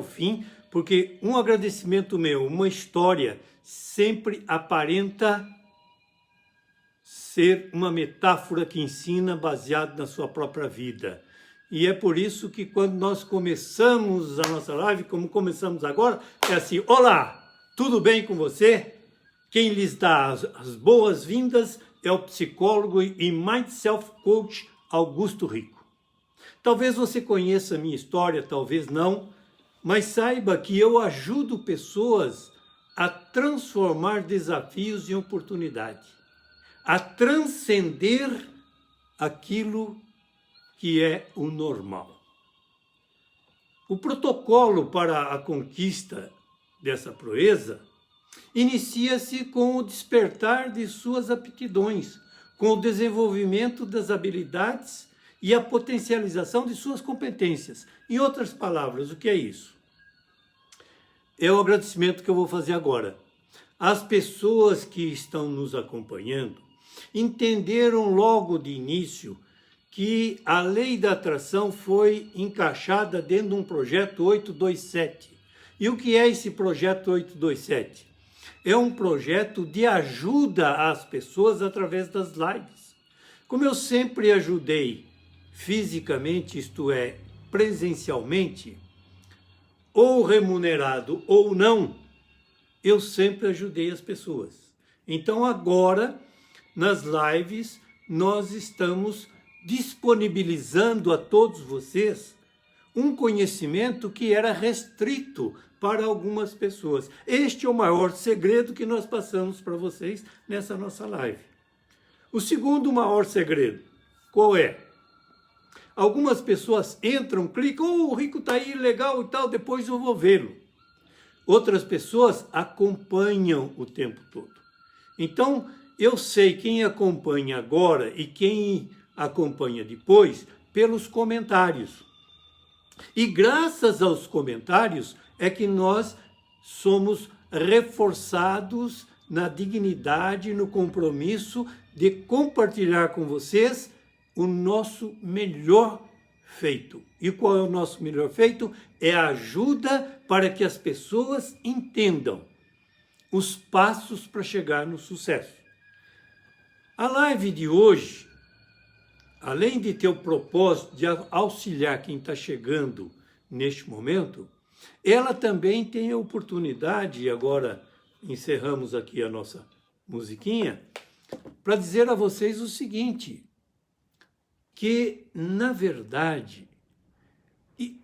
fim, porque um agradecimento meu, uma história, sempre aparenta ser uma metáfora que ensina baseado na sua própria vida. E é por isso que quando nós começamos a nossa live, como começamos agora, é assim: olá, tudo bem com você? Quem lhes dá as boas-vindas é o psicólogo e Mind Self Coach Augusto Rico. Talvez você conheça a minha história, talvez não, mas saiba que eu ajudo pessoas a transformar desafios em oportunidade, a transcender aquilo que é o normal. O protocolo para a conquista dessa proeza inicia-se com o despertar de suas aptidões, com o desenvolvimento das habilidades e a potencialização de suas competências. Em outras palavras, o que é isso? É o agradecimento que eu vou fazer agora. As pessoas que estão nos acompanhando entenderam logo de início que a lei da atração foi encaixada dentro de um projeto 827. E o que é esse projeto 827? É um projeto de ajuda às pessoas através das lives. Como eu sempre ajudei fisicamente, isto é, presencialmente, ou remunerado ou não, eu sempre ajudei as pessoas. Então agora, nas lives, nós estamos disponibilizando a todos vocês um conhecimento que era restrito para algumas pessoas. Este é o maior segredo que nós passamos para vocês nessa nossa live. O segundo maior segredo, qual é? Algumas pessoas entram, clicam, o Rico está aí, legal e tal, depois eu vou vê-lo. Outras pessoas acompanham o tempo todo. Então, eu sei quem acompanha agora e quem acompanha depois pelos comentários. E graças aos comentários é que nós somos reforçados na dignidade, no compromisso de compartilhar com vocês o nosso melhor feito. E qual é o nosso melhor feito? É a ajuda para que as pessoas entendam os passos para chegar no sucesso. A live de hoje, além de ter o propósito de auxiliar quem está chegando neste momento, ela também tem a oportunidade, e agora encerramos aqui a nossa musiquinha, para dizer a vocês o seguinte, que, na verdade,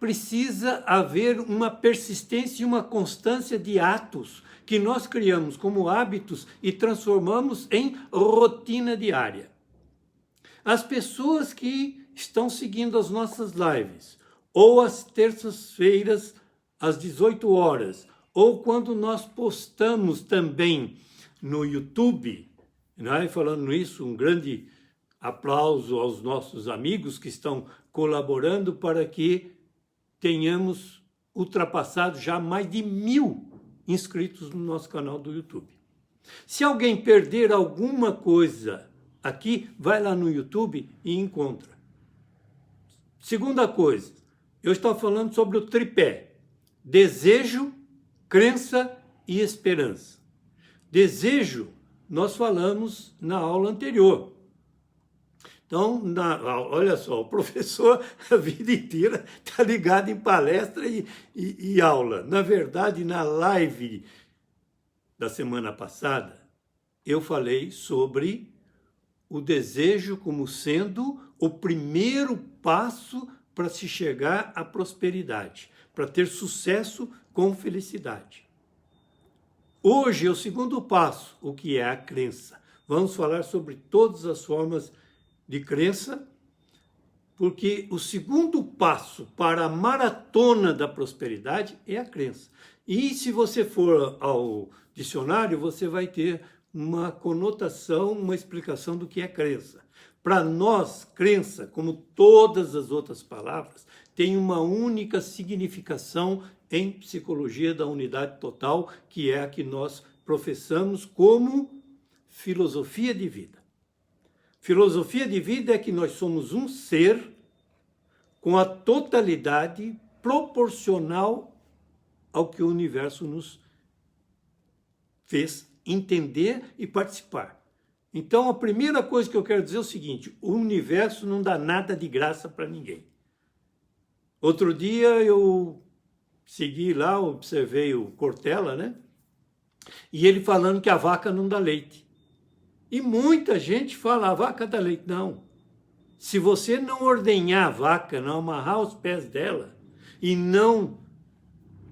precisa haver uma persistência e uma constância de atos que nós criamos como hábitos e transformamos em rotina diária. As pessoas que estão seguindo as nossas lives, ou às terças-feiras, às 18 horas, ou quando nós postamos também no YouTube, né? Falando nisso, um grande aplauso aos nossos amigos que estão colaborando para que tenhamos ultrapassado já mais de 1000 inscritos no nosso canal do YouTube. Se alguém perder alguma coisa aqui, vai lá no YouTube e encontra. Segunda coisa, eu estou falando sobre o tripé: desejo, crença e esperança. Desejo, nós falamos na aula anterior. Então, olha só, o professor a vida inteira está ligado em palestra e aula. Na verdade, na live da semana passada, eu falei sobre o desejo como sendo o primeiro passo para se chegar à prosperidade, para ter sucesso com felicidade. Hoje é o segundo passo, o que é a crença. Vamos falar sobre todas as formas de crença, porque o segundo passo para a maratona da prosperidade é a crença. E se você for ao dicionário, você vai ter uma conotação, uma explicação do que é crença. Para nós, crença, como todas as outras palavras, tem uma única significação em psicologia da unidade total, que é a que nós professamos como filosofia de vida. Filosofia de vida é que nós somos um ser com a totalidade proporcional ao que o universo nos fez entender e participar. Então, a primeira coisa que eu quero dizer é o seguinte: o universo não dá nada de graça para ninguém. Outro dia eu segui lá, observei o Cortella, né? E ele falando que a vaca não dá leite. E muita gente fala, a vaca dá leite. Não. Se você não ordenhar a vaca, não amarrar os pés dela e não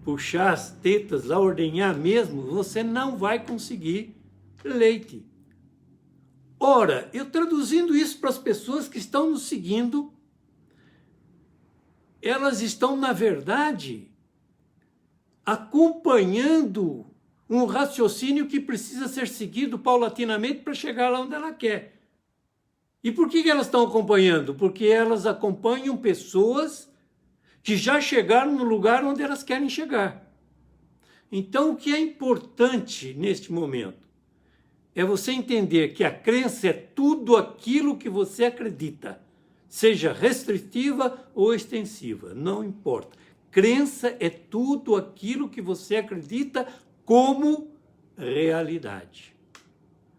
puxar as tetas lá, ordenhar mesmo, você não vai conseguir leite. Ora, eu traduzindo isso para as pessoas que estão nos seguindo, elas estão, na verdade, acompanhando um raciocínio que precisa ser seguido paulatinamente para chegar lá onde ela quer. E por que elas estão acompanhando? Porque elas acompanham pessoas que já chegaram no lugar onde elas querem chegar. Então, o que é importante neste momento é você entender que a crença é tudo aquilo que você acredita, seja restritiva ou extensiva, não importa. Crença é tudo aquilo que você acredita como realidade.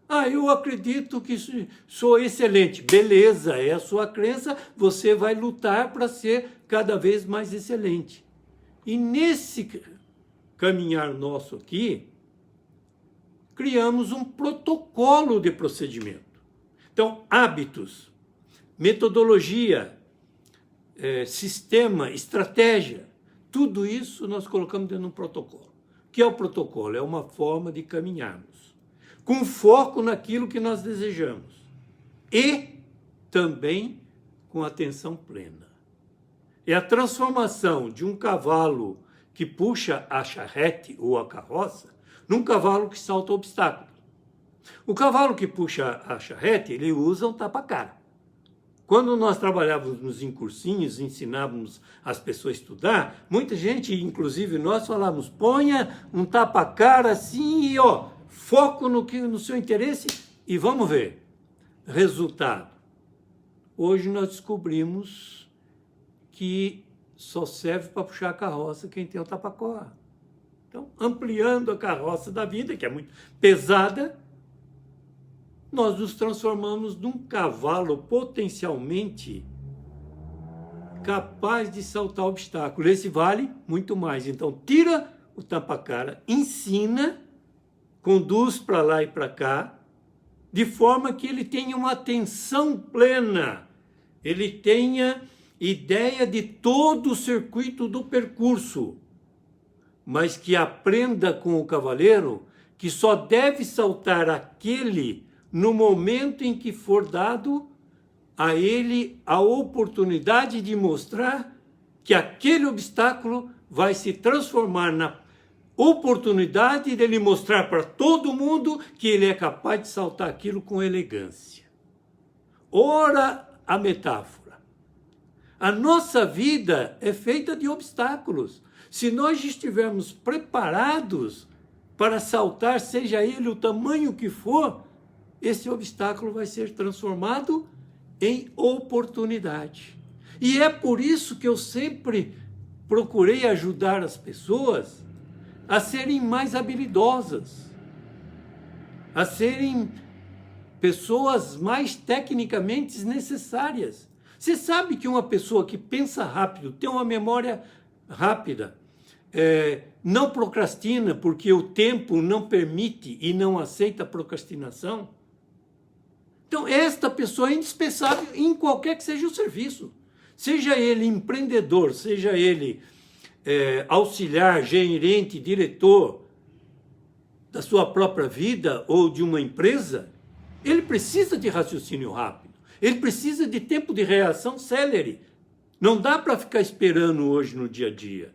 Ah, eu acredito que sou excelente. Beleza, é a sua crença, você vai lutar para ser cada vez mais excelente. E nesse caminhar nosso aqui, criamos um protocolo de procedimento. Então, hábitos, metodologia, sistema, estratégia, tudo isso nós colocamos dentro de um protocolo. O que é o protocolo? É uma forma de caminharmos, com foco naquilo que nós desejamos e também com atenção plena. É a transformação de um cavalo que puxa a charrete ou a carroça num cavalo que salta obstáculos. O cavalo que puxa a charrete, ele usa um tapa-cara. Quando nós trabalhávamos em cursinhos, ensinávamos as pessoas a estudar, muita gente, inclusive nós, falávamos, ponha um tapa-cara assim e foco no seu interesse e vamos ver. Resultado. Hoje nós descobrimos que só serve para puxar a carroça quem tem o tapa-cara. Então, ampliando a carroça da vida, que é muito pesada, nós nos transformamos num cavalo potencialmente capaz de saltar obstáculos. Esse vale muito mais. Então, tira o tapa-cara, ensina, conduz para lá e para cá, de forma que ele tenha uma atenção plena, ele tenha ideia de todo o circuito do percurso, mas que aprenda com o cavaleiro que só deve saltar aquele no momento em que for dado a ele a oportunidade de mostrar que aquele obstáculo vai se transformar na oportunidade dele mostrar para todo mundo que ele é capaz de saltar aquilo com elegância. Ora, a metáfora. A nossa vida é feita de obstáculos. Se nós estivermos preparados para saltar, seja ele o tamanho que for, esse obstáculo vai ser transformado em oportunidade. E é por isso que eu sempre procurei ajudar as pessoas a serem mais habilidosas, a serem pessoas mais tecnicamente necessárias. Você sabe que uma pessoa que pensa rápido, tem uma memória rápida, não procrastina porque o tempo não permite e não aceita a procrastinação? Então, esta pessoa é indispensável em qualquer que seja o serviço. Seja ele empreendedor, seja ele auxiliar, gerente, diretor da sua própria vida ou de uma empresa, ele precisa de raciocínio rápido. Ele precisa de tempo de reação célere. Não dá para ficar esperando hoje no dia a dia.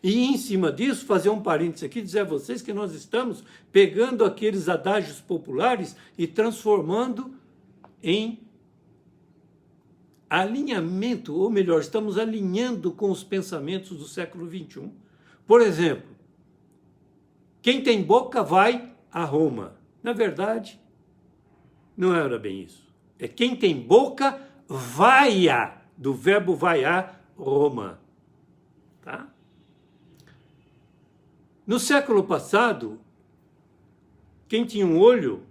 E em cima disso, fazer um parênteses aqui, dizer a vocês que nós estamos pegando aqueles adágios populares e transformando em alinhamento, ou melhor, estamos alinhando com os pensamentos do século XXI. Por exemplo, quem tem boca vai a Roma. Na verdade, não era bem isso. É quem tem boca vaia, do verbo vaiar, Roma. Tá? No século passado, quem tinha um olho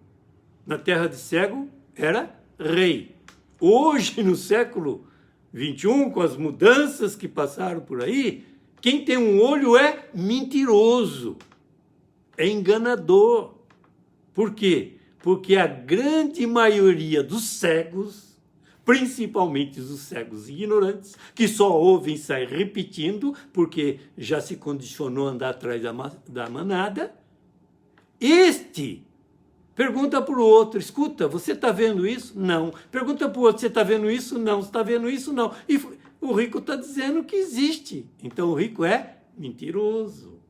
na terra de cego era rei. Hoje, no século XXI, com as mudanças que passaram por aí, quem tem um olho é mentiroso, é enganador. Por quê? Porque a grande maioria dos cegos, principalmente os cegos ignorantes, que só ouvem sair repetindo, porque já se condicionou a andar atrás da manada, este pergunta para o outro, escuta, você está vendo isso? Não. Pergunta para o outro, você está vendo isso? Não. Você está vendo isso? Não. E o rico está dizendo que existe. Então o rico é mentiroso.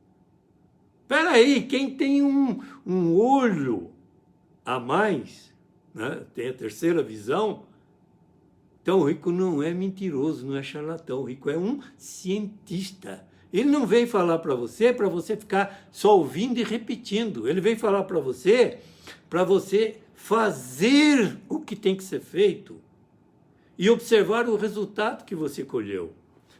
Espera aí, quem tem um olho a mais, né? Tem a terceira visão, então o rico não é mentiroso, não é charlatão, o rico é um cientista. Ele não vem falar para você ficar só ouvindo e repetindo. Ele vem falar para você fazer o que tem que ser feito e observar o resultado que você colheu.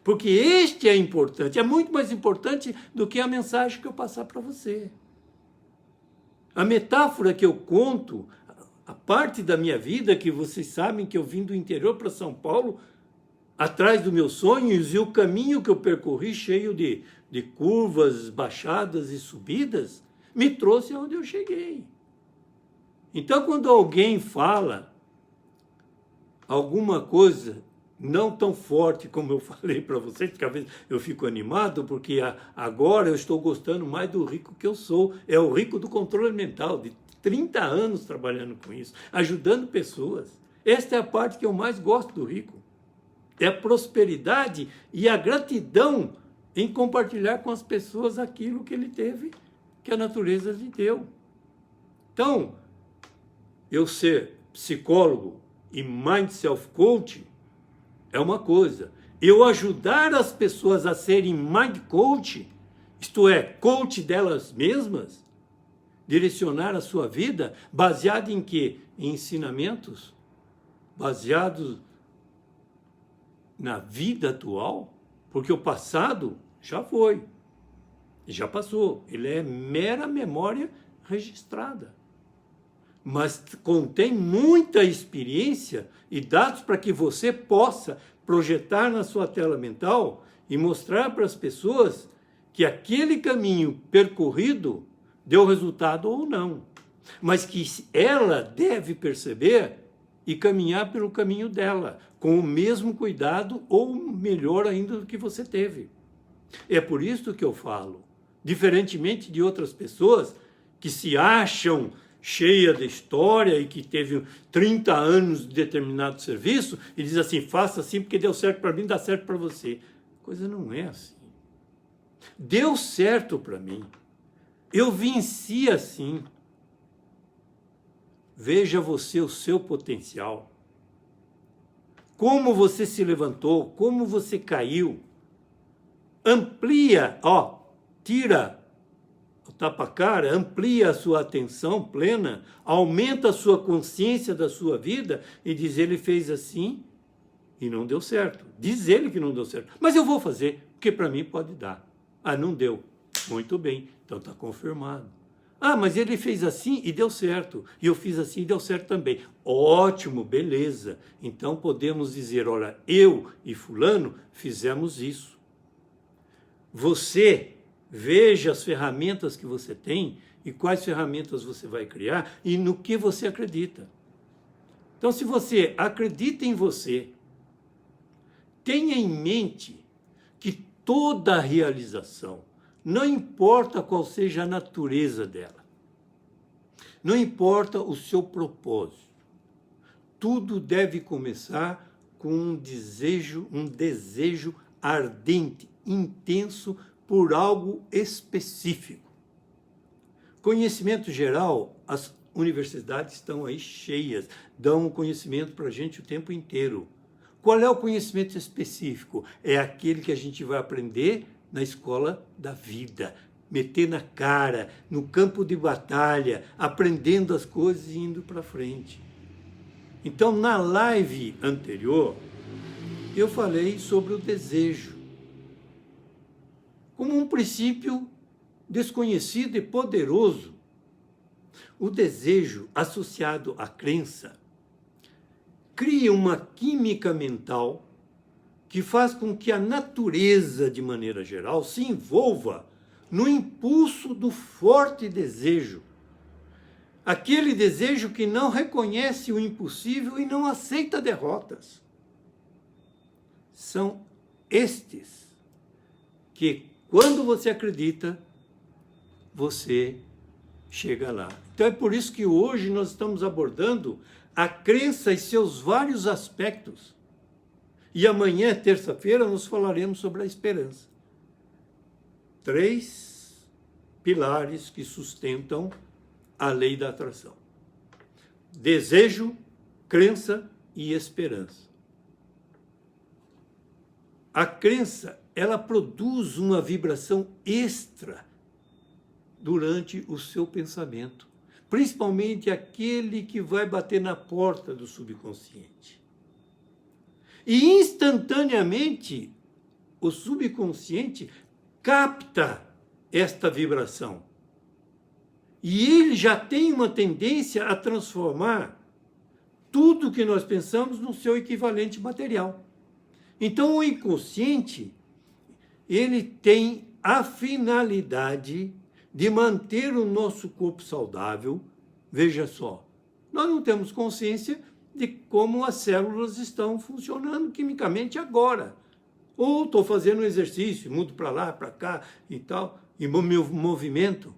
Porque este é importante, é muito mais importante do que a mensagem que eu passar para você. A metáfora que eu conto, a parte da minha vida que vocês sabem que eu vim do interior para São Paulo, atrás dos meus sonhos, e o caminho que eu percorri cheio de curvas, baixadas e subidas, me trouxe aonde eu cheguei. Então, quando alguém fala alguma coisa não tão forte como eu falei para vocês, porque às vezes eu fico animado, porque agora eu estou gostando mais do rico que eu sou. É o rico do controle mental, de 30 anos trabalhando com isso, ajudando pessoas. Esta é a parte que eu mais gosto do rico. É a prosperidade e a gratidão em compartilhar com as pessoas aquilo que ele teve, que a natureza lhe deu. Então, eu ser psicólogo e Mind Self Coach é uma coisa. Eu ajudar as pessoas a serem Mind Coach, isto é, coach delas mesmas, direcionar a sua vida, baseado em quê? Em ensinamentos, baseados na vida atual, porque o passado já foi, já passou. Ele é mera memória registrada. Mas contém muita experiência e dados para que você possa projetar na sua tela mental e mostrar para as pessoas que aquele caminho percorrido deu resultado ou não. Mas que ela deve perceber e caminhar pelo caminho dela, com o mesmo cuidado ou melhor ainda do que você teve. É por isso que eu falo, diferentemente de outras pessoas que se acham cheia de história e que teve 30 anos de determinado serviço e diz assim, faça assim porque deu certo para mim, dá certo para você. A coisa não é assim. Deu certo para mim. Eu venci assim. Veja você o seu potencial. Como você se levantou, como você caiu. Amplia, tira o tapa-cara, amplia a sua atenção plena, aumenta a sua consciência da sua vida e diz, ele fez assim e não deu certo. Diz ele que não deu certo. Mas eu vou fazer, porque para mim pode dar. Ah, não deu. Muito bem, então está confirmado. Ah, mas ele fez assim e deu certo. E eu fiz assim e deu certo também. Ótimo, beleza. Então podemos dizer, olha, eu e fulano fizemos isso. Você veja as ferramentas que você tem e quais ferramentas você vai criar e no que você acredita. Então, se você acredita em você, tenha em mente que toda realização, não importa qual seja a natureza dela, não importa o seu propósito, tudo deve começar com um desejo ardente, intenso por algo específico. Conhecimento geral, as universidades estão aí cheias, dão conhecimento para a gente o tempo inteiro. Qual é o conhecimento específico? É aquele que a gente vai aprender na escola da vida, meter na cara, no campo de batalha, aprendendo as coisas e indo para frente. Então, na live anterior, eu falei sobre o desejo como um princípio desconhecido e poderoso. O desejo associado à crença cria uma química mental que faz com que a natureza, de maneira geral, se envolva no impulso do forte desejo. Aquele desejo que não reconhece o impossível e não aceita derrotas. São estes que, quando você acredita, você chega lá. Então é por isso que hoje nós estamos abordando a crença e seus vários aspectos. E amanhã, terça-feira, nós falaremos sobre a esperança. 3 pilares que sustentam a lei da atração: desejo, crença e esperança. A crença, ela produz uma vibração extra durante o seu pensamento, principalmente aquele que vai bater na porta do subconsciente. E instantaneamente o subconsciente capta esta vibração. E ele já tem uma tendência a transformar tudo que nós pensamos no seu equivalente material. Então o inconsciente, ele tem a finalidade de manter o nosso corpo saudável. Veja só, nós não temos consciência de como as células estão funcionando quimicamente agora. Ou estou fazendo um exercício, mudo para lá, para cá e tal, e meu movimento.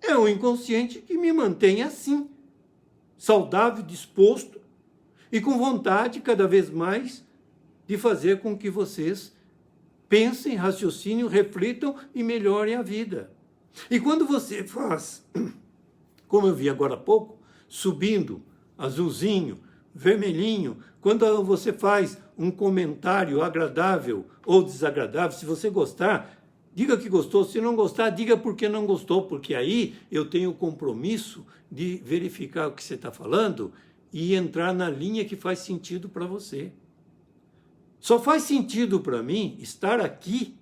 É o inconsciente que me mantém assim, saudável, disposto e com vontade cada vez mais de fazer com que vocês pensem, raciocinem, reflitam e melhorem a vida. E quando você faz, como eu vi agora há pouco, subindo, azulzinho, vermelhinho, quando você faz um comentário agradável ou desagradável, se você gostar, diga que gostou. Se não gostar, diga por que não gostou, porque aí eu tenho o compromisso de verificar o que você está falando e entrar na linha que faz sentido para você. Só faz sentido para mim estar aqui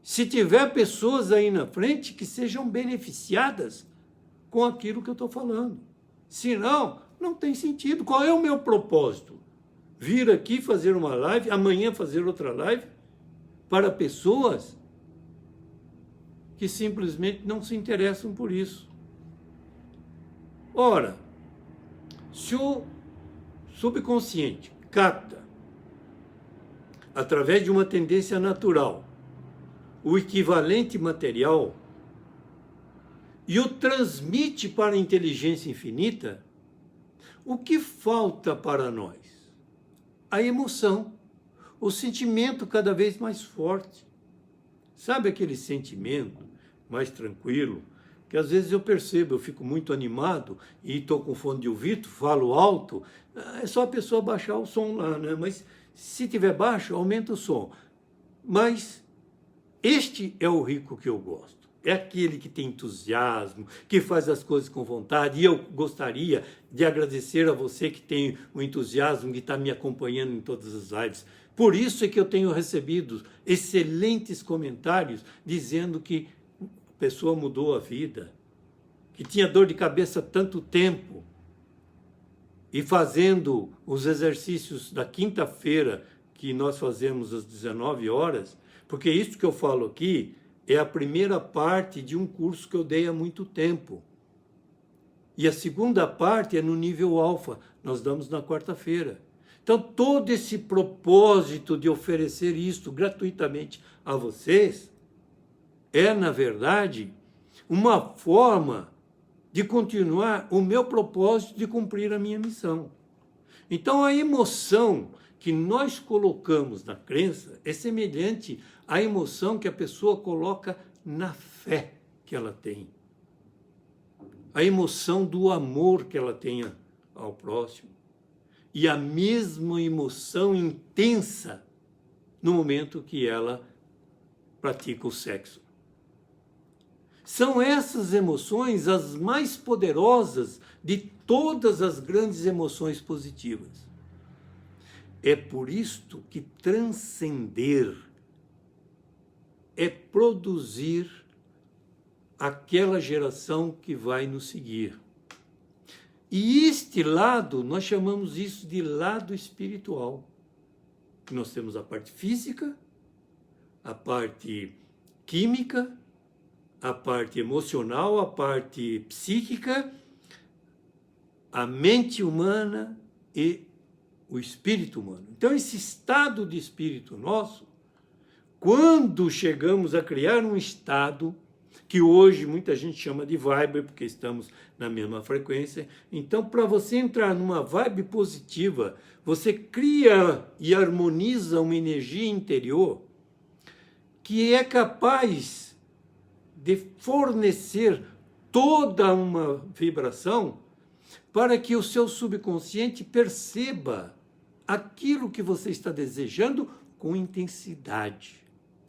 se tiver pessoas aí na frente que sejam beneficiadas com aquilo que eu estou falando. Senão, não tem sentido. Qual é o meu propósito? Vir aqui fazer uma live, amanhã fazer outra live, para pessoas que simplesmente não se interessam por isso. Ora, se o subconsciente capta, através de uma tendência natural, o equivalente material e o transmite para a inteligência infinita, o que falta para nós? A emoção, o sentimento cada vez mais forte. Sabe aquele sentimento mais tranquilo, que às vezes eu percebo, eu fico muito animado e estou com fone de ouvido, falo alto, é só a pessoa baixar o som lá, né? Mas se tiver baixo, aumenta o som. Mas este é o rico que eu gosto. É aquele que tem entusiasmo, que faz as coisas com vontade. E eu gostaria de agradecer a você que tem o entusiasmo, que está me acompanhando em todas as lives. Por isso é que eu tenho recebido excelentes comentários dizendo que a pessoa mudou a vida, que tinha dor de cabeça há tanto tempo. E fazendo os exercícios da quinta-feira, que nós fazemos às 19 horas, porque isso que eu falo aqui é a primeira parte de um curso que eu dei há muito tempo. E a segunda parte é no nível alfa, nós damos na quarta-feira. Então, todo esse propósito de oferecer isto gratuitamente a vocês é, na verdade, uma forma de continuar o meu propósito de cumprir a minha missão. Então, a emoção que nós colocamos na crença é semelhante à emoção que a pessoa coloca na fé que ela tem. A emoção do amor que ela tem ao próximo. E a mesma emoção intensa no momento que ela pratica o sexo. São essas emoções as mais poderosas de todas as grandes emoções positivas. É por isto que transcender é produzir aquela geração que vai nos seguir. E este lado, nós chamamos isso de lado espiritual. Nós temos a parte física, a parte química, a parte emocional, a parte psíquica, a mente humana e o espírito humano. Então, esse estado de espírito nosso, quando chegamos a criar um estado que hoje muita gente chama de vibe, porque estamos na mesma frequência. Então, para você entrar numa vibe positiva, você cria e harmoniza uma energia interior que é capaz de fornecer toda uma vibração para que o seu subconsciente perceba aquilo que você está desejando com intensidade.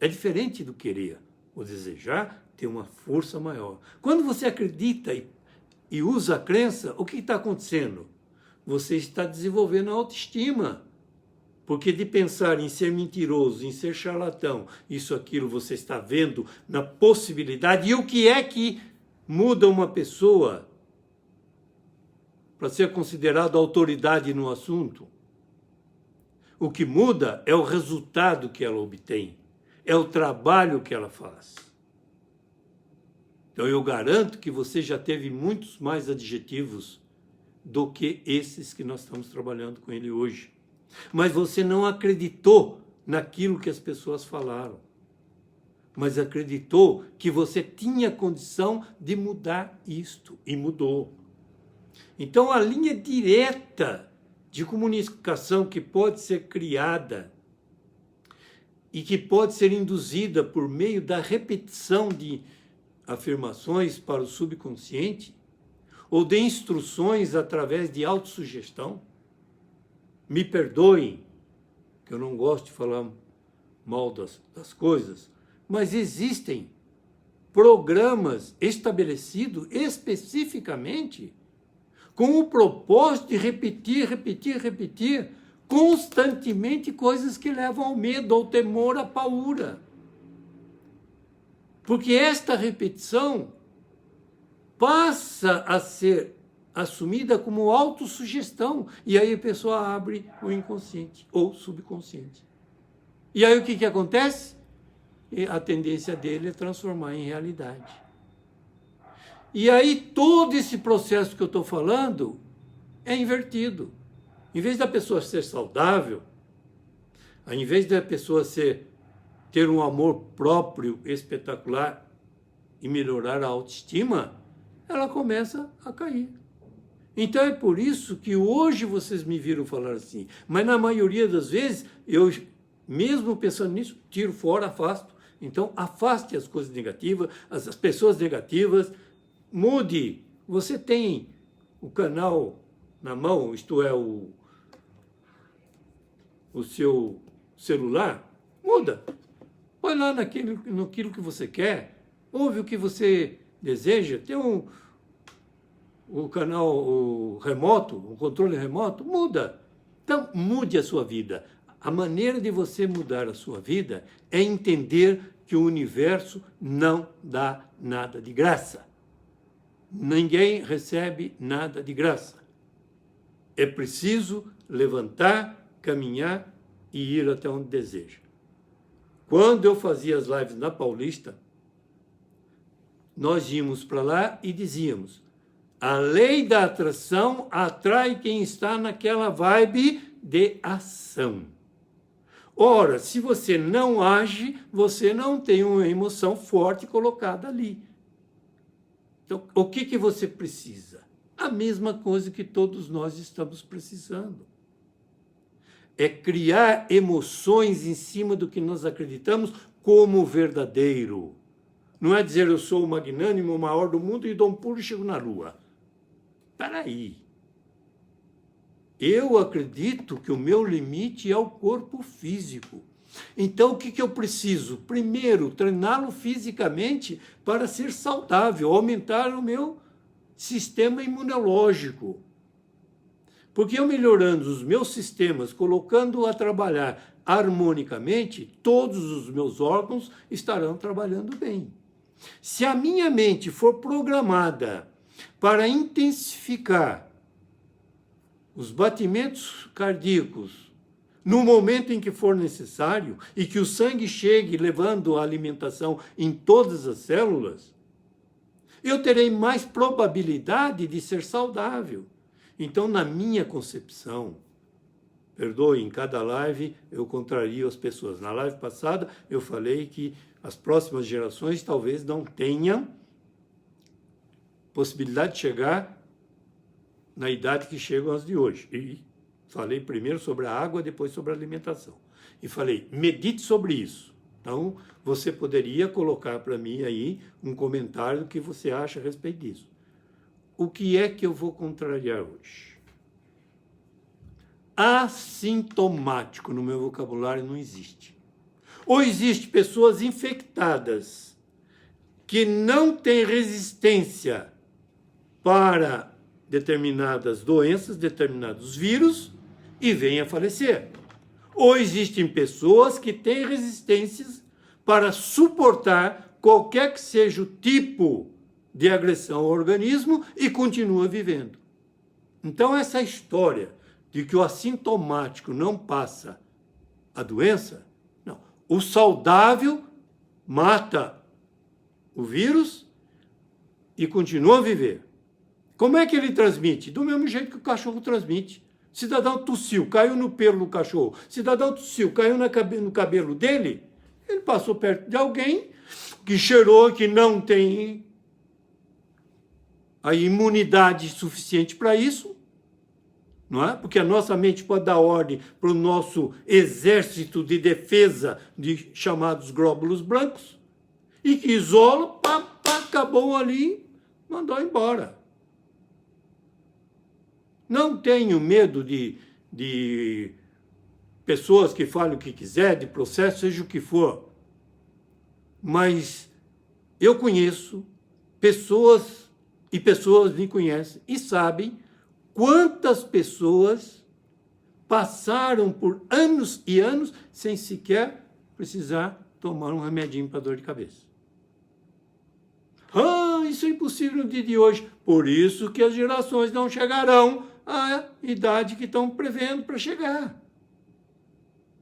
É diferente do querer. O desejar tem uma força maior. Quando você acredita e usa a crença, o que está acontecendo? Você está desenvolvendo a autoestima. Porque de pensar em ser mentiroso, em ser charlatão, isso, aquilo, você está vendo na possibilidade. E o que é que muda uma pessoa para ser considerada autoridade no assunto? O que muda é o resultado que ela obtém, é o trabalho que ela faz. Então eu garanto que você já teve muitos mais adjetivos do que esses que nós estamos trabalhando com ele hoje. Mas você não acreditou naquilo que as pessoas falaram, mas acreditou que você tinha condição de mudar isto, e mudou. Então a linha direta de comunicação que pode ser criada e que pode ser induzida por meio da repetição de afirmações para o subconsciente ou de instruções através de autossugestão. Me perdoem, que eu não gosto de falar mal das coisas, mas existem programas estabelecidos especificamente com o propósito de repetir constantemente coisas que levam ao medo, ao temor, à paura. Porque esta repetição passa a ser assumida como autossugestão. E aí a pessoa abre o inconsciente ou subconsciente. E aí o que acontece? E a tendência dele é transformar em realidade. E aí todo esse processo que eu estou falando é invertido. Em vez da pessoa ser saudável, ao invés da pessoa ter um amor próprio espetacular e melhorar a autoestima, ela começa a cair. Então é por isso que hoje vocês me viram falar assim, mas na maioria das vezes, eu mesmo pensando nisso, tiro fora, afasto. Então afaste as coisas negativas, as pessoas negativas, mude. Você tem o canal na mão, isto é, o seu celular, muda. Põe lá naquilo que você quer, ouve o que você deseja, tem o canal remoto, o controle remoto, muda. Então, mude a sua vida. A maneira de você mudar a sua vida é entender que o universo não dá nada de graça. Ninguém recebe nada de graça. É preciso levantar, caminhar e ir até onde deseja. Quando eu fazia as lives na Paulista, nós íamos para lá e dizíamos: a lei da atração atrai quem está naquela vibe de ação. Ora, se você não age, você não tem uma emoção forte colocada ali. Então, o que você precisa? A mesma coisa que todos nós estamos precisando. É criar emoções em cima do que nós acreditamos como verdadeiro. Não é dizer eu sou o magnânimo, o maior do mundo e dou um pulo e chego na lua. Espera aí. Eu acredito que o meu limite é o corpo físico. Então, o que eu preciso? Primeiro, treiná-lo fisicamente para ser saudável, aumentar o meu sistema imunológico. Porque eu melhorando os meus sistemas, colocando-o a trabalhar harmonicamente, todos os meus órgãos estarão trabalhando bem. Se a minha mente for programada para intensificar os batimentos cardíacos no momento em que for necessário e que o sangue chegue levando a alimentação em todas as células, eu terei mais probabilidade de ser saudável. Então, na minha concepção, perdoe, em cada live eu contrario as pessoas. Na live passada eu falei que as próximas gerações talvez não tenham possibilidade de chegar na idade que chegam as de hoje. E falei primeiro sobre a água, depois sobre a alimentação. E falei, medite sobre isso. Então, você poderia colocar para mim aí um comentário do que você acha a respeito disso. O que é que eu vou contrariar hoje? Assintomático no meu vocabulário não existe. Ou existe pessoas infectadas que não têm resistência para determinadas doenças, determinados vírus, e vêm a falecer. Ou existem pessoas que têm resistências para suportar qualquer que seja o tipo de agressão ao organismo e continua vivendo. Então, essa história de que o assintomático não passa a doença, não. O saudável mata o vírus e continua a viver. Como é que ele transmite? Do mesmo jeito que o cachorro transmite. Cidadão tossiu, caiu no pelo do cachorro. Cidadão tossiu, caiu no cabelo dele. Ele passou perto de alguém que cheirou, que não tem a imunidade suficiente para isso, não é? Porque a nossa mente pode dar ordem para o nosso exército de defesa de chamados glóbulos brancos e que isola, acabou ali, mandou embora. Não tenho medo de pessoas que falem o que quiser, de processo, seja o que for. Mas eu conheço pessoas, e pessoas me conhecem, e sabem quantas pessoas passaram por anos e anos sem sequer precisar tomar um remedinho para dor de cabeça. Isso é impossível no dia de hoje. Por isso que as gerações não chegarão à idade que estão prevendo para chegar.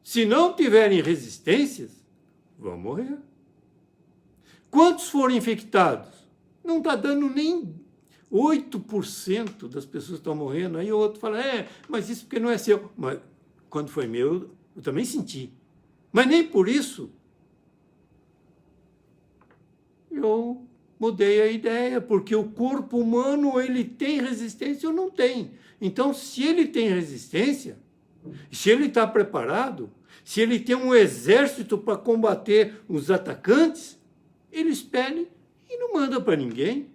Se não tiverem resistências, vão morrer. Quantos foram infectados? Não está dando nem 8% das pessoas estão morrendo. Aí o outro fala, mas isso porque não é seu. Mas quando foi meu, eu também senti. Mas nem por isso eu mudei a ideia, porque o corpo humano, ele tem resistência ou não tem. Então, se ele tem resistência, se ele está preparado, se ele tem um exército para combater os atacantes, ele espelha e não manda para ninguém.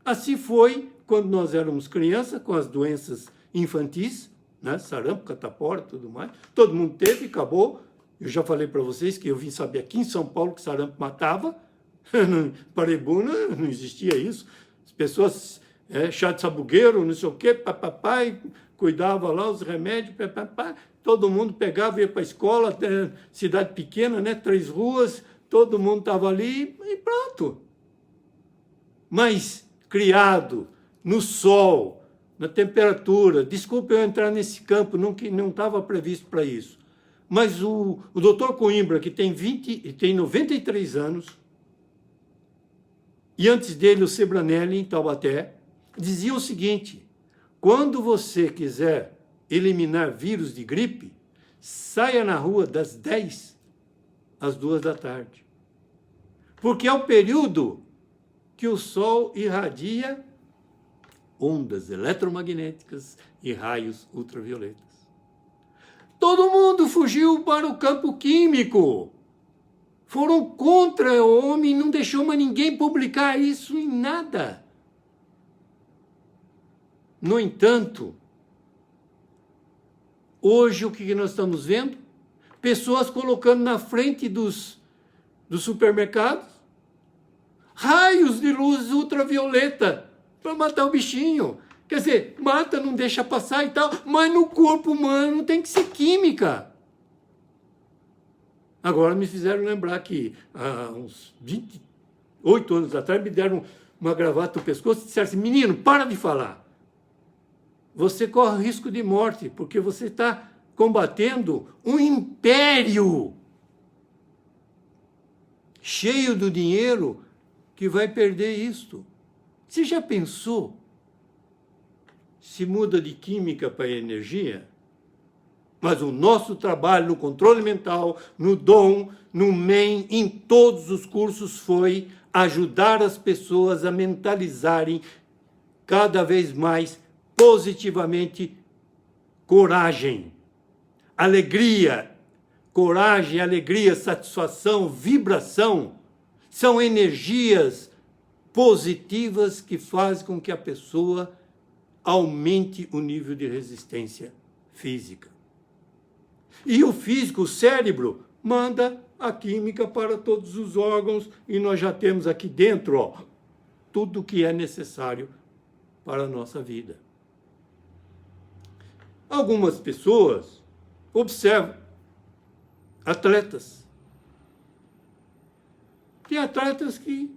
Assim foi quando nós éramos crianças, com as doenças infantis, né? Sarampo, catapora, tudo mais. Todo mundo teve, acabou. Eu já falei para vocês que eu vim saber aqui em São Paulo que sarampo matava. Paraibuna não existia isso. As pessoas, chá de sabugueiro, não sei o quê, papai, cuidava lá os remédios, todo mundo pegava, ia para a escola, cidade pequena, né? 3 ruas, todo mundo estava ali e pronto. Mas criado no sol, na temperatura, desculpe eu entrar nesse campo, não estava previsto para isso, mas o doutor Coimbra, que tem 93 anos, e antes dele o Sebranelli, em Taubaté, dizia o seguinte: quando você quiser eliminar vírus de gripe, saia na rua das 10 às 2 da tarde. Porque é o período que o sol irradia ondas eletromagnéticas e raios ultravioletas. Todo mundo fugiu para o campo químico. Foram contra o homem, não deixou mais ninguém publicar isso em nada. No entanto, hoje o que nós estamos vendo? Pessoas colocando na frente dos supermercados raios de luz ultravioleta para matar o bichinho. Quer dizer, mata, não deixa passar e tal, mas no corpo humano tem que ser química. Agora me fizeram lembrar que há uns 28 anos atrás me deram uma gravata no pescoço e disseram assim, menino, para de falar. Você corre risco de morte, porque você está combatendo um império cheio do dinheiro que vai perder isto. Você já pensou se muda de química para energia? Mas o nosso trabalho no controle mental, no DOM, no MEN, em todos os cursos foi ajudar as pessoas a mentalizarem cada vez mais positivamente coragem, alegria. Coragem, alegria, satisfação, vibração são energias positivas que fazem com que a pessoa aumente o nível de resistência física. E o físico, o cérebro, manda a química para todos os órgãos e nós já temos aqui dentro, ó, tudo o que é necessário para a nossa vida. Algumas pessoas observam atletas. Tem atletas que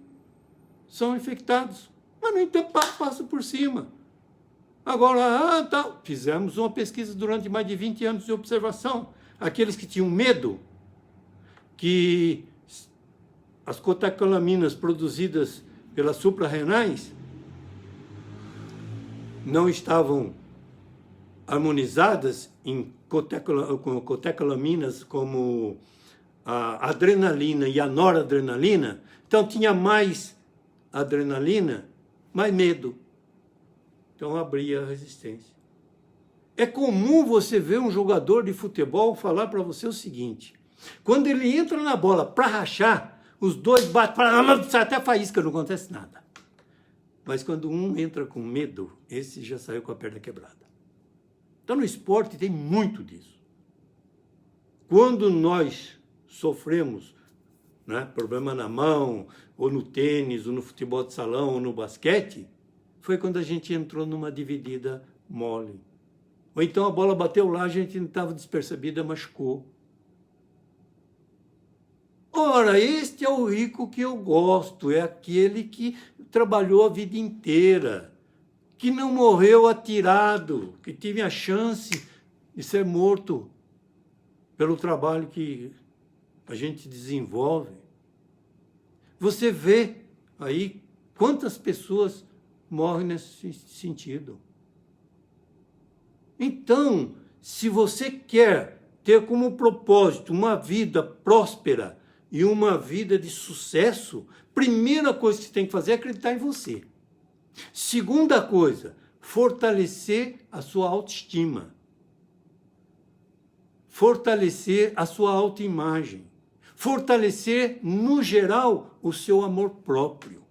são infectados, mas no entanto passam por cima. Agora, fizemos uma pesquisa durante mais de 20 anos de observação. Aqueles que tinham medo que as catecolaminas produzidas pelas suprarrenais não estavam harmonizadas em catecolaminas como a adrenalina e a noradrenalina, então tinha mais adrenalina, mais medo. Então abria a resistência. É comum você ver um jogador de futebol falar para você o seguinte, quando ele entra na bola para rachar, os dois batem, sai até faísca, não acontece nada. Mas quando um entra com medo, esse já saiu com a perna quebrada. Então, no esporte tem muito disso. Quando nós sofremos, né, problema na mão, ou no tênis, ou no futebol de salão, ou no basquete, foi quando a gente entrou numa dividida mole. Ou então a bola bateu lá, a gente não estava despercebida, machucou. Ora, este é o rico que eu gosto, é aquele que trabalhou a vida inteira, que não morreu atirado, que teve a chance de ser morto pelo trabalho que a gente desenvolve. Você vê aí quantas pessoas morrem nesse sentido. Então, se você quer ter como propósito uma vida próspera e uma vida de sucesso, primeira coisa que você tem que fazer é acreditar em você. Segunda coisa, fortalecer a sua autoestima. Fortalecer a sua autoimagem. Fortalecer, no geral, o seu amor próprio.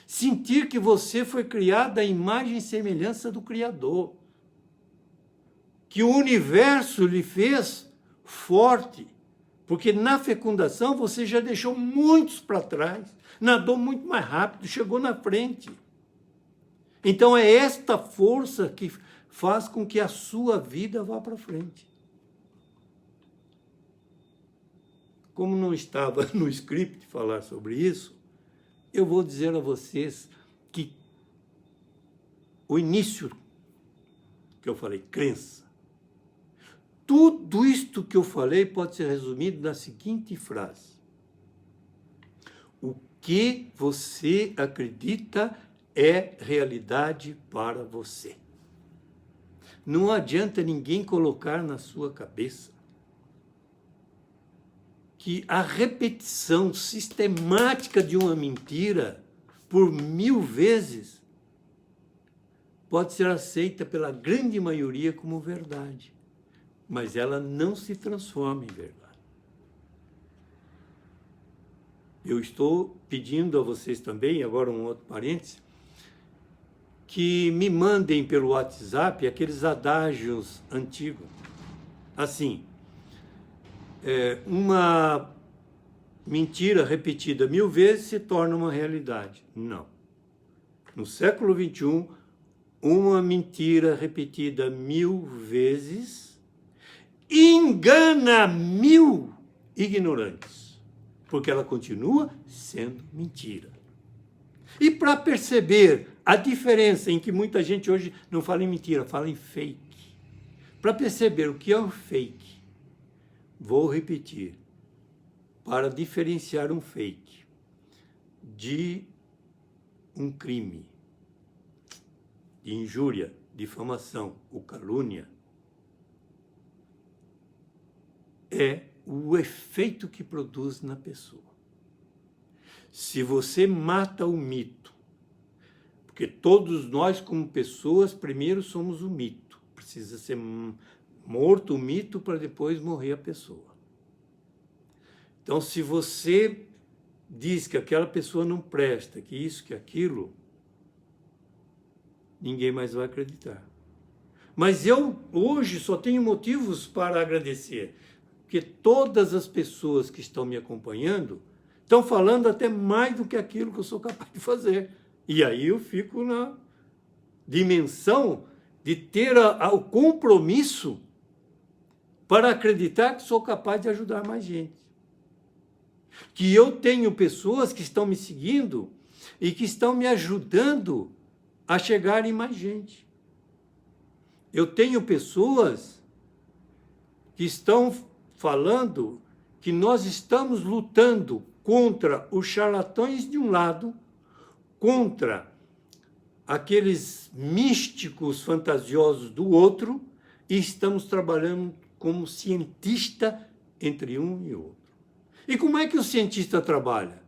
Sentir que você foi criado à imagem e semelhança do Criador. Que o universo lhe fez forte. Porque na fecundação você já deixou muitos para trás. Nadou muito mais rápido, chegou na frente. Então é esta força que faz com que a sua vida vá para frente. Como não estava no script falar sobre isso, eu vou dizer a vocês que o início que eu falei, crença, tudo isto que eu falei pode ser resumido na seguinte frase. O que você acredita é realidade para você. Não adianta ninguém colocar na sua cabeça que a repetição sistemática de uma mentira por 1000 vezes pode ser aceita pela grande maioria como verdade, mas ela não se transforma em verdade. Eu estou pedindo a vocês também, agora um outro parênteses, que me mandem pelo WhatsApp aqueles adágios antigos. Assim, uma mentira repetida 1000 vezes se torna uma realidade. Não. No século XXI, uma mentira repetida 1000 vezes engana 1000 ignorantes, porque ela continua sendo mentira. E para perceber a diferença em que muita gente hoje não fala em mentira, fala em fake. Para perceber o que é um fake, vou repetir, para diferenciar um fake de um crime, de injúria, difamação ou calúnia, é o efeito que produz na pessoa. Se você mata o mito, porque todos nós como pessoas, primeiro somos o mito, precisa ser morto o mito para depois morrer a pessoa. Então, se você diz que aquela pessoa não presta, que isso, que aquilo, ninguém mais vai acreditar. Mas eu hoje só tenho motivos para agradecer, porque todas as pessoas que estão me acompanhando estão falando até mais do que aquilo que eu sou capaz de fazer. E aí eu fico na dimensão de ter o compromisso para acreditar que sou capaz de ajudar mais gente. Que eu tenho pessoas que estão me seguindo e que estão me ajudando a chegar em mais gente. Eu tenho pessoas que estão falando que nós estamos lutando contra os charlatões de um lado, contra aqueles místicos fantasiosos do outro, e estamos trabalhando como cientista entre um e outro. E como é que o cientista trabalha?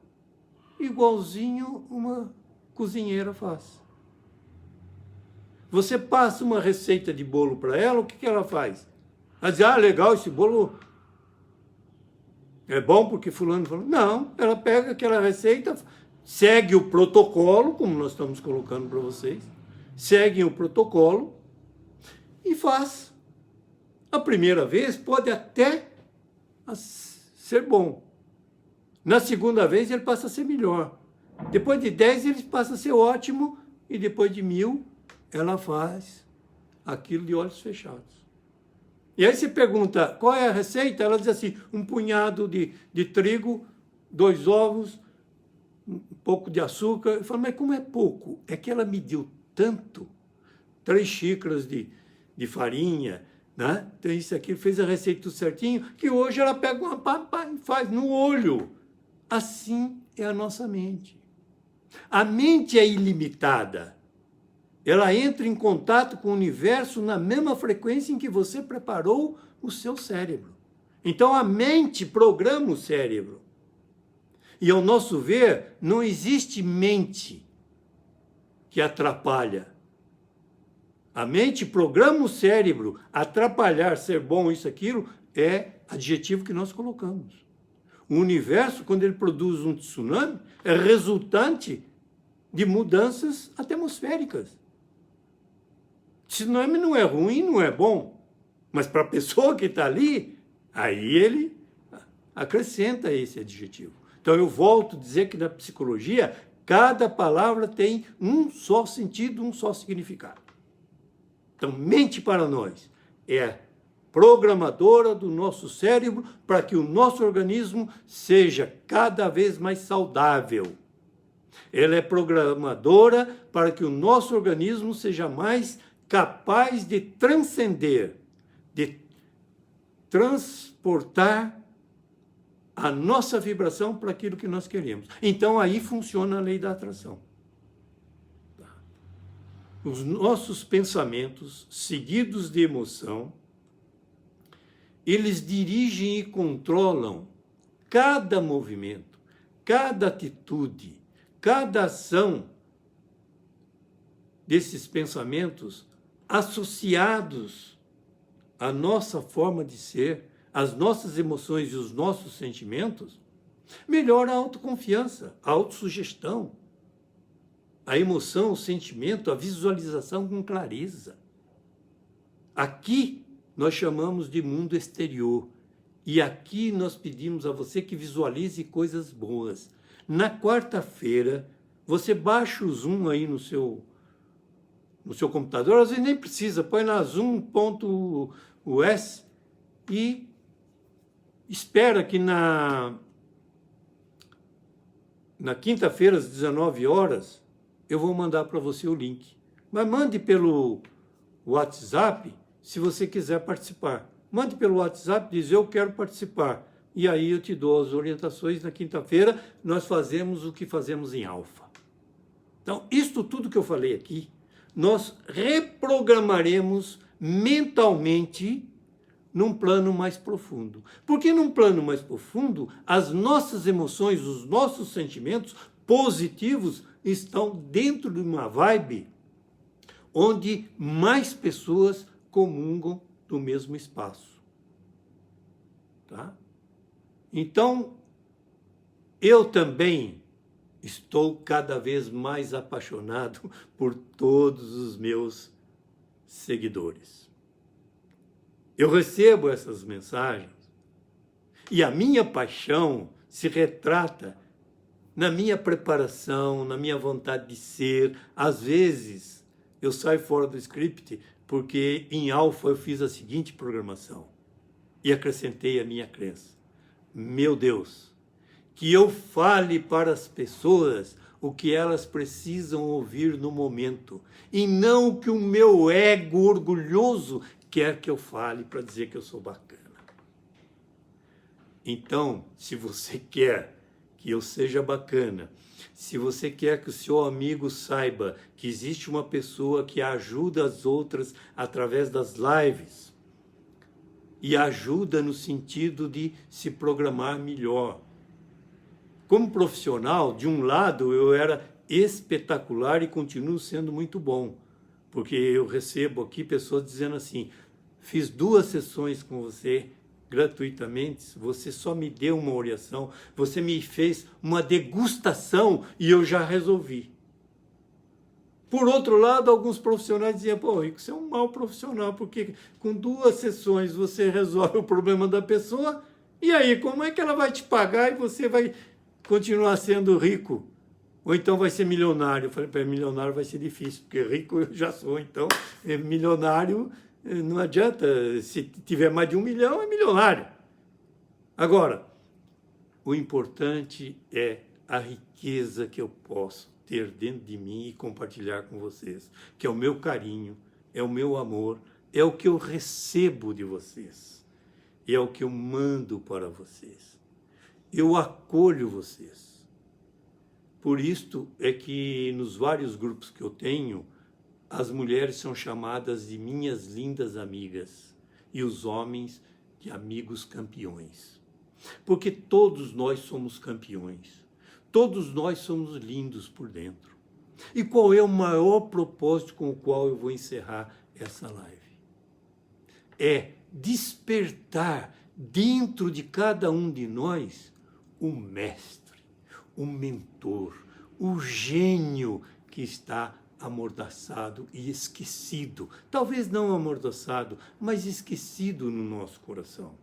Igualzinho uma cozinheira faz. Você passa uma receita de bolo para ela, o que ela faz? Ela diz, legal, esse bolo é bom porque fulano falou. Não, ela pega aquela receita, segue o protocolo, como nós estamos colocando para vocês, segue o protocolo e faz. A primeira vez pode até ser bom. Na segunda vez ele passa a ser melhor. Depois de 10 ele passa a ser ótimo e depois de 1000 ela faz aquilo de olhos fechados. E aí você pergunta, qual é a receita? Ela diz assim, um punhado de trigo, 2 ovos, um pouco de açúcar. Eu falo, mas como é pouco? É que ela mediu tanto, 3 xícaras de farinha, né? Então isso aqui, fez a receita tudo certinho, que hoje ela pega uma pá e faz no olho. Assim é a nossa mente. A mente é ilimitada. Ela entra em contato com o universo na mesma frequência em que você preparou o seu cérebro. Então a mente programa o cérebro. E ao nosso ver, não existe mente que atrapalha. A mente programa o cérebro. Atrapalhar, ser bom, isso, aquilo, é adjetivo que nós colocamos. O universo, quando ele produz um tsunami, é resultante de mudanças atmosféricas. Tsunami não é ruim, não é bom, mas para a pessoa que está ali, aí ele acrescenta esse adjetivo. Então eu volto a dizer que na psicologia, cada palavra tem um só sentido, um só significado. Então, mente para nós é programadora do nosso cérebro para que o nosso organismo seja cada vez mais saudável. Ela é programadora para que o nosso organismo seja mais capaz de transcender, de transportar a nossa vibração para aquilo que nós queremos. Então, aí funciona a lei da atração. Os nossos pensamentos, seguidos de emoção, eles dirigem e controlam cada movimento, cada atitude, cada ação desses pensamentos associados à nossa forma de ser, às nossas emoções e os nossos sentimentos, melhora a autoconfiança, a autossugestão, a emoção, o sentimento, a visualização com clareza. Aqui nós chamamos de mundo exterior. E aqui nós pedimos a você que visualize coisas boas. Na quarta-feira, você baixa o Zoom aí no seu computador, às vezes nem precisa, põe na zoom.us e espera que na quinta-feira, às 19 horas, eu vou mandar para você o link. Mas mande pelo WhatsApp se você quiser participar. Mande pelo WhatsApp, diz eu quero participar. E aí eu te dou as orientações. Na quinta-feira nós fazemos o que fazemos em alfa. Então, isto tudo que eu falei aqui, nós reprogramaremos mentalmente num plano mais profundo. Porque num plano mais profundo, as nossas emoções, os nossos sentimentos positivos estão dentro de uma vibe onde mais pessoas comungam do mesmo espaço. Tá? Então, eu também estou cada vez mais apaixonado por todos os meus seguidores. Eu recebo essas mensagens e a minha paixão se retrata na minha preparação, na minha vontade de ser. Às vezes, eu saio fora do script porque em alfa eu fiz a seguinte programação e acrescentei a minha crença. Meu Deus, que eu fale para as pessoas o que elas precisam ouvir no momento e não o que o meu ego orgulhoso quer que eu fale para dizer que eu sou bacana. Então, se você quer que eu seja bacana, se você quer que o seu amigo saiba que existe uma pessoa que ajuda as outras através das lives, e ajuda no sentido de se programar melhor. Como profissional, de um lado eu era espetacular e continuo sendo muito bom, porque eu recebo aqui pessoas dizendo assim, fiz 2 sessões com você gratuitamente, você só me deu uma orientação, você me fez uma degustação e eu já resolvi. Por outro lado, alguns profissionais diziam, pô, Rico, você é um mau profissional, porque com 2 sessões você resolve o problema da pessoa, e aí, como é que ela vai te pagar e você vai continuar sendo rico? Ou então vai ser milionário? Eu falei, para milionário vai ser difícil, porque rico eu já sou, então milionário não adianta, se tiver mais de 1 milhão é milionário. Agora, o importante é a riqueza que eu posso ter dentro de mim e compartilhar com vocês, que é o meu carinho, é o meu amor, é o que eu recebo de vocês, é o que eu mando para vocês. Eu acolho vocês. Por isto é que nos vários grupos que eu tenho, as mulheres são chamadas de minhas lindas amigas e os homens de amigos campeões. Porque todos nós somos campeões. Todos nós somos lindos por dentro. E qual é o maior propósito com o qual eu vou encerrar essa live? É despertar dentro de cada um de nós o mestre, o mentor, o gênio que está amordaçado e esquecido. Talvez não amordaçado, mas esquecido no nosso coração.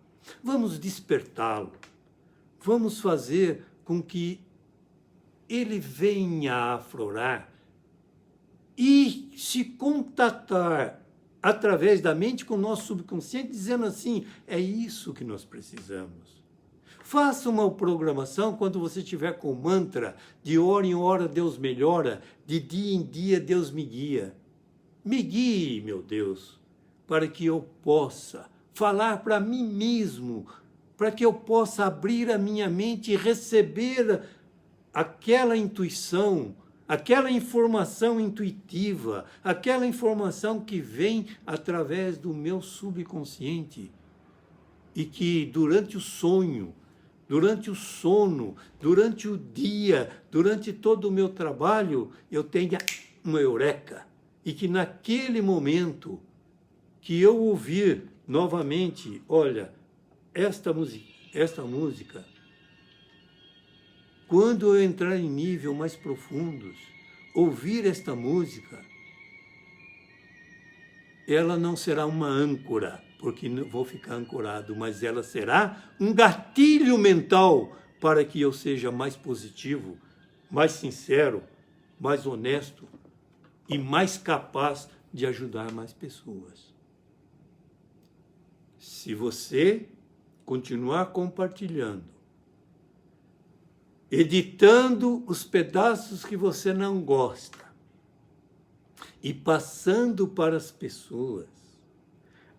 Vamos despertá-lo. Vamos fazer com que ele venha a aflorar e se contatar através da mente com o nosso subconsciente, dizendo assim, é isso que nós precisamos. Faça uma programação quando você estiver com o mantra, de hora em hora Deus melhora, de dia em dia Deus me guia. Me guie, meu Deus, para que eu possa falar para mim mesmo, para que eu possa abrir a minha mente e receber aquela intuição, aquela informação intuitiva, aquela informação que vem através do meu subconsciente e que durante o sonho, durante o sono, durante o dia, durante todo o meu trabalho, eu tenha uma eureka e que naquele momento que eu ouvir novamente, olha, esta música, quando eu entrar em níveis mais profundos, ouvir esta música, ela não será uma âncora, porque não vou ficar ancorado, mas ela será um gatilho mental para que eu seja mais positivo, mais sincero, mais honesto e mais capaz de ajudar mais pessoas. Se você continuar compartilhando, editando os pedaços que você não gosta e passando para as pessoas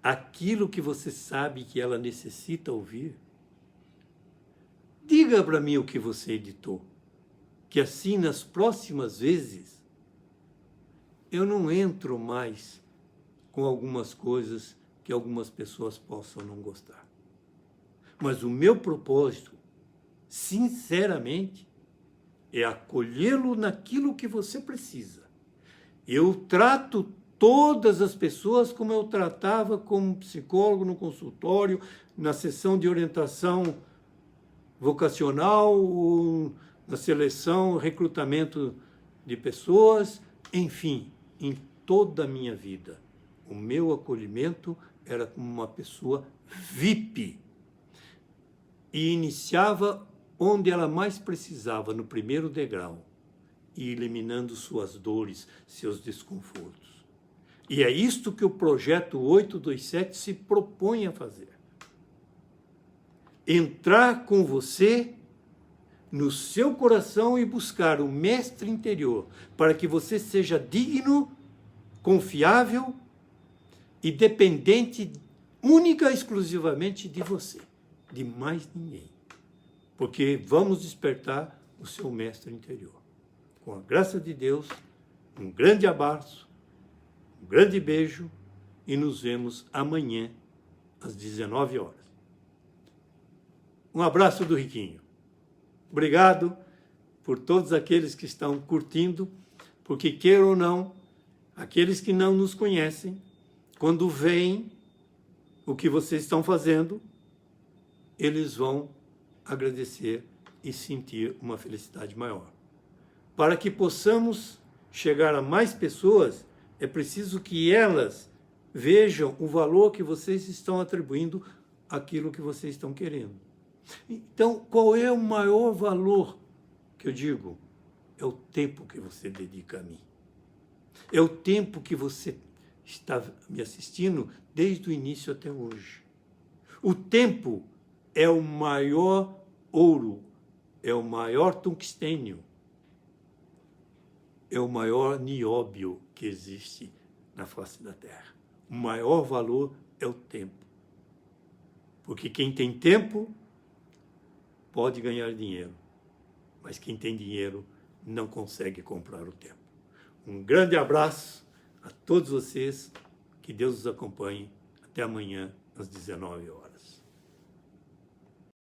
aquilo que você sabe que ela necessita ouvir, diga para mim o que você editou, que assim nas próximas vezes eu não entro mais com algumas coisas que algumas pessoas possam não gostar. Mas o meu propósito, sinceramente, é acolhê-lo naquilo que você precisa. Eu trato todas as pessoas como eu tratava como psicólogo no consultório, na sessão de orientação vocacional, na seleção, recrutamento de pessoas, enfim, em toda a minha vida. O meu acolhimento era como uma pessoa VIP e iniciava onde ela mais precisava, no primeiro degrau, e eliminando suas dores, seus desconfortos. E é isto que o projeto 827 se propõe a fazer. Entrar com você no seu coração e buscar o mestre interior, para que você seja digno, confiável e dependente única e exclusivamente de você, de mais ninguém. Porque vamos despertar o seu mestre interior. Com a graça de Deus, um grande abraço, um grande beijo e nos vemos amanhã às 19 horas. Um abraço do Riquinho. Obrigado por todos aqueles que estão curtindo, porque queiram ou não, aqueles que não nos conhecem, quando veem o que vocês estão fazendo, eles vão agradecer e sentir uma felicidade maior. Para que possamos chegar a mais pessoas, é preciso que elas vejam o valor que vocês estão atribuindo àquilo que vocês estão querendo. Então, qual é o maior valor que eu digo? É o tempo que você dedica a mim. É o tempo que você está me assistindo desde o início até hoje. O tempo é o maior ouro, é o maior tungstênio, é o maior nióbio que existe na face da Terra. O maior valor é o tempo. Porque quem tem tempo pode ganhar dinheiro, mas quem tem dinheiro não consegue comprar o tempo. Um grande abraço a todos vocês, que Deus os acompanhe. Até amanhã, às 19 horas.